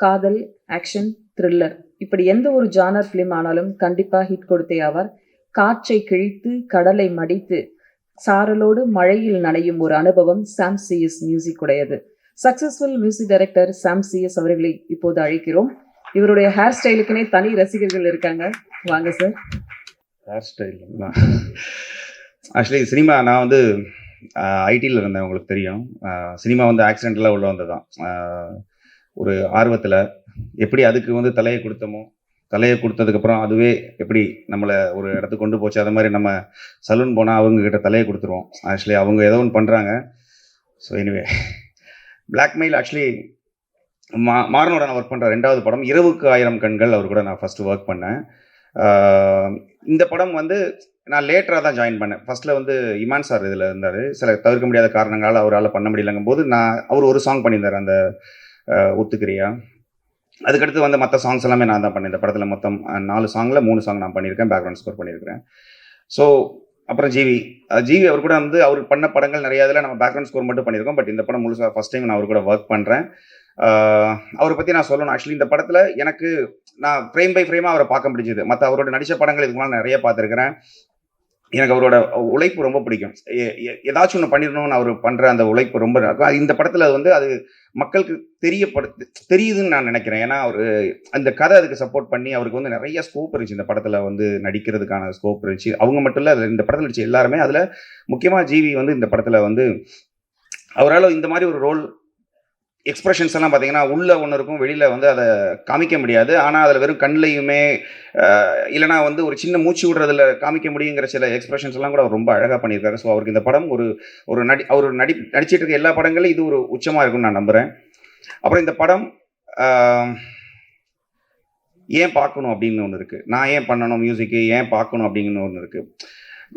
காதல், action, thriller இப்படி எந்த ஒரு ஜானர் ஃபிலிம் ஆனாலும் கண்டிப்பா ஹிட் கொடுத்தே ஆவார். காற்றை கிழித்து, கடலை மடித்து, சாரலோடு மழையில் நனையும் ஒரு அனுபவம் சாம் சிஎஸ் மியூசிக் உடையது. சக்சஸ்ஃபுல் மியூசிக் டைரக்டர் சாம் சிஎஸ் அவர்களை இப்போது அழைக்கிறோம். இவருடைய ஹேர் ஸ்டைலுக்குனே தனி ரசிகர்கள் இருக்காங்க. வாங்க sir. Hair style actually cinema நான் வந்து ஐடியில் இருந்தேன், உங்களுக்கு தெரியும். சினிமா வந்து ஆக்சிடென்டலாக உள்ள வந்தது தான். ஒரு ஆர்வத்தில் எப்படி அதுக்கு வந்து தலையை கொடுத்ததுக்கப்புறம் அதுவே எப்படி நம்மளை ஒரு இடத்துக்கு கொண்டு போச்சு. அது மாதிரி நம்ம சலூன் போனால் அவங்கக்கிட்ட தலையை கொடுத்துருவோம். ஆக்சுவலி அவங்க ஏதோ ஒன்று பண்ணுறாங்க. ஸோ எனிவே பிளாக்மெயில் ஆக்சுவலி மாறனோட நான் ஒர்க் பண்ணுற 2வது படம் இரவுக்கு 1000 கண்கள். அவர் கூட நான் ஃபஸ்ட்டு ஒர்க் பண்ணேன். இந்த படம் வந்து நான் லேட்டராக தான் ஜாயின் பண்ணேன். ஃபஸ்ட்டில் வந்து இமான் சார் இதில் இருந்தார். சில தவிர்க்க முடியாத காரணங்களால் அவரால் பண்ண முடியலங்கும் போது அவர் ஒரு சாங் பண்ணியிருந்தார், அந்த ஒத்துக்கிறியா. அதுக்கடுத்து வந்து மற்ற சாங்ஸ் எல்லாமே நான் தான் பண்ணேன். இந்த படத்தில் மொத்தம் 4 சாங்கில் 3 சாங் நான் பண்ணியிருக்கேன், பேக்ரவுண்ட் ஸ்கோர் பண்ணியிருக்கிறேன். ஸோ அப்புறம் ஜிவி அவர் கூட வந்து அவர் பண்ண படங்கள் நிறைய இதில் நம்ம பேக்ரவுண்ட் ஸ்கோர் மட்டும் பண்ணியிருக்கோம். பட் இந்த படம் முழுசாக ஃபஸ்ட் டைம் நான் அவர் கூட ஒர்க் பண்ணுறேன். அவரை பற்றி நான் சொல்லணும். ஆக்சுவலி இந்த படத்தில் எனக்கு நான் ஃப்ரேம் பை ஃப்ரேமாக அவரை பார்க்க முடிஞ்சுது. மற்ற அவரோட நடித்த படங்கள் இதுக்கு மேலே நிறைய பார்த்துருக்கிறேன். எனக்கு அவரோட உழைப்பு ரொம்ப பிடிக்கும். ஏதாச்சும் ஒன்று பண்ணிடணும்னு அவர் பண்ணுற அந்த உழைப்பு ரொம்ப இருக்கும். இந்த படத்தில் வந்து அது மக்களுக்கு தெரியுதுன்னு நான் நினைக்கிறேன். ஏன்னா அவர் அந்த கதை அதுக்கு சப்போர்ட் பண்ணி அவருக்கு வந்து நிறைய ஸ்கோப் இருந்துச்சு. இந்த படத்தில் வந்து நடிக்கிறதுக்கான ஸ்கோப் இருந்துச்சு. அவங்க மட்டும் இல்லை, இந்த படத்தில் நடிச்ச எல்லாருமே. அதில் முக்கியமாக ஜிவி வந்து இந்த படத்தில் வந்து அவரால் இந்த மாதிரி ஒரு ரோல் எக்ஸ்பிரஷன்ஸ் எல்லாம் பார்த்தீங்கன்னா உள்ள ஒன்று இருக்கும், வெளியில் வந்து அதை காமிக்க முடியாது. ஆனால் அதில் வெறும் கண்ணிலையுமே இல்லைனா வந்து ஒரு சின்ன மூச்சு விடுறதுல காமிக்க முடியுங்கிற சில எக்ஸ்பிரஷன்ஸ் எல்லாம் கூட அவர் ரொம்ப அழகாக பண்ணியிருக்காரு. ஸோ அவருக்கு இந்த படம் ஒரு அவர் நடிச்சிட்டு இருக்க எல்லா படங்களும் இது ஒரு உச்சமாக இருக்கும்னு நான் நம்புகிறேன். அப்புறம் இந்த படம் ஏன் பார்க்கணும் அப்படின்னு ஒன்று இருக்குது. நான் ஏன் பண்ணணும் மியூசிக்கு, ஏன் பார்க்கணும் அப்படிங்கிற ஒன்று இருக்குது.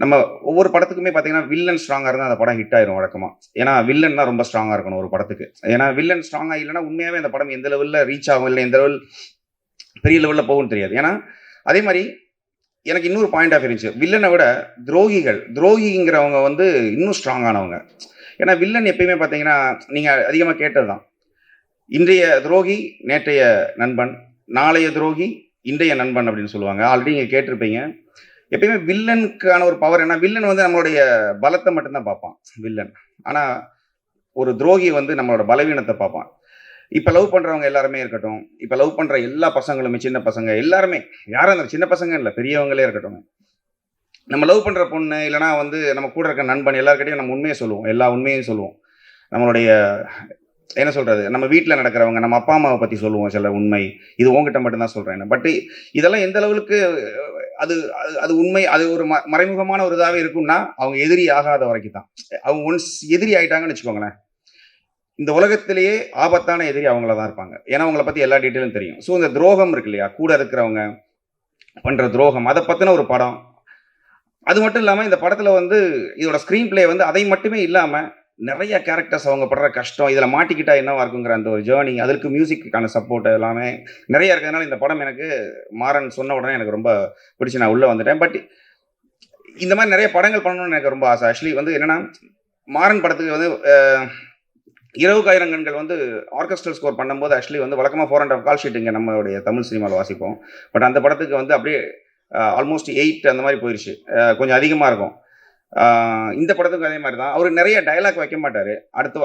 நம்ம ஒவ்வொரு படத்துக்குமே பார்த்தீங்கன்னா வில்லன் ஸ்ட்ராங்காக இருந்தால் அந்த படம் ஹிட் ஆயிரும் வழக்கமாக. ஏன்னா வில்லன் தான் ரொம்ப ஸ்ட்ராங்காக இருக்கணும் ஒரு படத்துக்கு. ஏன்னா வில்லன் ஸ்ட்ராங்காக இல்லைன்னா உண்மையாகவே அந்த படம் எந்த லெவலில் ரீச் ஆகும், இல்லை எந்த லெவல் பெரிய லெவலில் போகும்னு தெரியாது. ஏன்னா அதே மாதிரி எனக்கு இன்னொரு பாயிண்ட் ஆஃப் இருந்துச்சு. வில்லனை விட துரோகிங்கிறவங்க வந்து இன்னும் ஸ்ட்ராங்கானவங்க. ஏன்னா வில்லன் எப்பயுமே பார்த்தீங்கன்னா நீங்கள் அதிகமாக கேட்டது தான், இன்றைய துரோகி நேற்றைய நண்பன், நாளைய துரோகி இன்றைய நண்பன் அப்படின்னு சொல்லுவாங்க. ஆல்ரெடி நீங்கள் கேட்டிருப்பீங்க. எப்பயுமே வில்லனுக்கான ஒரு பவர் என்ன, வில்லன் வந்து நம்மளுடைய பலத்தை மட்டும்தான் பார்ப்பான் வில்லன். ஆனால் ஒரு துரோகி வந்து நம்மளோட பலவீனத்தை பார்ப்பான். இப்போ லவ் பண்ணுறவங்க எல்லாருமே இருக்கட்டும், இப்போ லவ் பண்ணுற எல்லா பசங்களுமே, சின்ன பசங்க எல்லாருமே, யாரும் அந்த சின்ன பசங்க இல்லை, பெரியவங்களே இருக்கட்டும், நம்ம லவ் பண்ணுற பொண்ணு இல்லைனா வந்து நம்ம கூட இருக்க நண்பன் எல்லாருக்கிட்டையும் நம்ம உண்மையை சொல்லுவோம், எல்லா உண்மையும் சொல்லுவோம். நம்மளுடைய என்ன சொல்கிறது, நம்ம வீட்டில் நடக்கிறவங்க, நம்ம அப்பா அம்மாவை பற்றி சொல்லுவோம் சில உண்மை. இது உங்ககிட்ட மட்டும்தான் சொல்கிறேன். பட் இதெல்லாம் எந்த அளவுக்கு அது உண்மை, அது ஒரு மறைமுகமான ஒரு இதாகவே இருக்கும்னா அவங்க எதிரி ஆகாத வரைக்கும் தான். அவங்க ஒன்ஸ் எதிரி ஆகிட்டாங்கன்னு வச்சுக்கோங்களேன், இந்த உலகத்திலேயே ஆபத்தான எதிரி அவங்கள தான் இருப்பாங்க. ஏன்னா அவங்கள பற்றி எல்லா டீட்டெயிலும் தெரியும். ஸோ இந்த துரோகம் இருக்கு இல்லையா, கூட இருக்கிறவங்க பண்ணுற துரோகம், அதை பற்றின ஒரு படம். அது மட்டும் இல்லாமல் இந்த படத்தில் வந்து இதோட ஸ்க்ரீன் பிளே வந்து அதை மட்டுமே இல்லாமல் நிறைய கேரக்டர்ஸ் அவங்க படுற கஷ்டம், இதில் மாட்டிக்கிட்டா என்னவா இருக்குங்கிற அந்த ஒரு ஜேர்னி, அதற்கு மியூசிக்கான சப்போர்ட் எல்லாமே நிறைய இருக்கிறதுனால இந்த படம் எனக்கு மாறன் சொன்ன உடனே எனக்கு ரொம்ப பிடிச்சி நான் உள்ளே வந்துட்டேன். பட் இந்த மாதிரி நிறைய படங்கள் பண்ணணும்னு எனக்கு ரொம்ப ஆசை. ஆக்சுவலி வந்து என்னென்னா, மாறன் படத்துக்கு வந்து இரவுக்கு 1000 கண்கள் வந்து ஆர்கெஸ்ட்ரல் ஸ்கோர் பண்ணும்போது ஆக்சுவலி வந்து வழக்கமாக 4.5 கால் ஷீட் இங்கே நம்மளுடைய தமிழ் சினிமாவில் வாசிப்போம். பட் அந்த படத்துக்கு வந்து அப்படியே ஆல்மோஸ்ட் 8 அந்த மாதிரி போயிடுச்சு. கொஞ்சம் அதிகமாக இருக்கும். இந்த படத்துக்கும் அதே மாதிரி தான். அவர் நிறைய டைலாக் வைக்க மாட்டார்.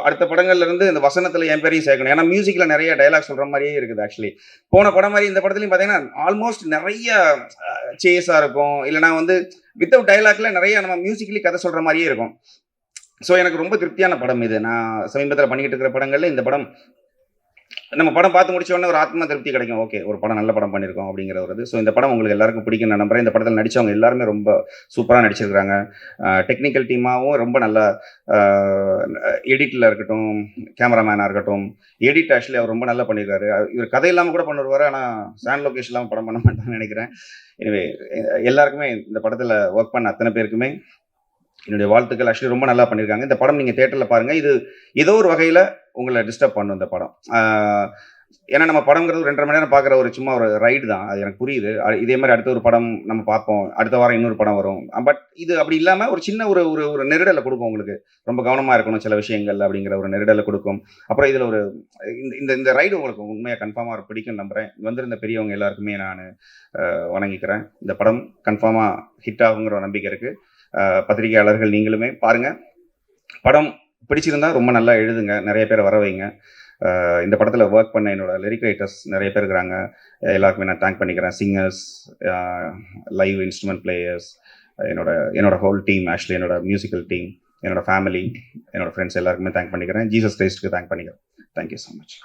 அடுத்த படங்கள்லேருந்து இந்த வசனத்தில் என் பேரையும் சேர்க்கணும். ஏன்னா மியூசிக்கில் நிறைய டைலாக் சொல்கிற மாதிரியே இருக்குது. ஆக்சுவலி போன படம் மாதிரி இந்த படத்துலையும் பார்த்தீங்கன்னா ஆல்மோஸ்ட் நிறைய சேஸாக இருக்கும், இல்லைனா வந்து வித்தவுட் டைலாக்ல நிறைய நம்ம மியூசிக்கலி கதை சொல்கிற மாதிரியே இருக்கும். ஸோ எனக்கு ரொம்ப திருப்தியான படம் இது. நான் சமீபத்தில் பண்ணிக்கிட்டு இருக்கிற படங்களில் இந்த படம், நம்ம படம் பார்த்து முடிச்ச உடனே ஒரு ஆத்மா திருப்தி கிடைக்கும். ஓகே, ஒரு படம் நல்ல படம் பண்ணியிருக்கோம் அப்படிங்கிற ஒரு. ஸோ இந்த படம் உங்களுக்கு எல்லாருக்கும் பிடிக்கும் நான் நம்புறேன். இந்த படத்தில் நடித்தவங்க எல்லாருமே ரொம்ப சூப்பராக நடிச்சிருக்கிறாங்க. டெக்னிக்கல் டீமாகவும் ரொம்ப நல்லா, எடிட்டில் இருக்கட்டும், கேமராமேனாக இருக்கட்டும், எடிட் ஆக்சுவலி அவர் ரொம்ப நல்லா பண்ணியிருக்காரு. இவர் கதை இல்லாமல் கூட பண்ணுவார், ஆனால் சாண்ட் லொகேஷன் இல்லாமல் படம் பண்ண மாட்டான்னு நினைக்கிறேன். எனவே எல்லாருக்குமே இந்த படத்தில் ஒர்க் பண்ண அத்தனை பேருக்குமே என்னுடைய வாழ்த்துக்கள். ஆக்சுவலி ரொம்ப நல்லா பண்ணியிருக்காங்க. இந்த படம் நீங்கள் தேட்டரில் பாருங்கள். இது ஏதோ ஒரு வகையில் உங்களை டிஸ்டர்ப் பண்ணும் இந்த படம். ஏன்னா நம்ம படங்கிறது 2.5 மணி நேரம் பார்க்குற ஒரு சும்மா ஒரு ரைடு தான். அது எனக்கு புரியுது. இதே மாரி அடுத்த ஒரு படம் நம்ம பார்ப்போம். அடுத்த வாரம் இன்னொரு படம் வரும். பட் இது அப்படி இல்லாம ஒரு சின்ன ஒரு ஒரு ஒரு நெருடல குடுக்கும் உங்களுக்கு. ரொம்ப கவனமா இருக்கணும் சில விஷயங்கள் அப்படிங்கிற ஒரு நெருடல குடுக்கும். அப்புறம் இதுல ஒரு இந்த இந்த இந்த ரைடு உங்களுக்கு உண்மையா கன்ஃபார்மா பிடிக்கும்னு நம்புறேன். வந்திருந்த பெரியவங்க எல்லாருக்குமே நானு வணங்கிக்கிறேன். இந்த படம் கன்ஃபார்மா ஹிட் ஆகுங்கிற ஒரு நம்பிக்கை இருக்கு. பத்திரிகையாளர்கள் நீங்களுமே பாருங்க. படம் பிடிச்சிருந்தா ரொம்ப நல்லா எழுதுங்க. நெறைய பேர வர வைங்க. இந்த படத்தில் ஒர்க் பண்ண என்னோட லிரிக் ரைட்டர்ஸ் நிறைய பேர் இருக்கிறாங்க. எல்லாருக்குமே நான் தேங்க் பண்ணிக்கிறேன். சிங்கர்ஸ், லைவ் இன்ஸ்ட்ருமெண்ட் பிளேயர்ஸ், என்னோட ஹோல் டீம், ஆக்சுவலி என்னோட மியூசிக்கல் டீம், என்னோட ஃபேமிலி, என்னோட ஃப்ரெண்ட்ஸ் எல்லாருக்குமே தேங்க் பண்ணிக்கிறேன். ஜீசஸ் கிரைஸ்ட்டுக்கு தேங்க் பண்ணிக்கிறேன். Thank you so much.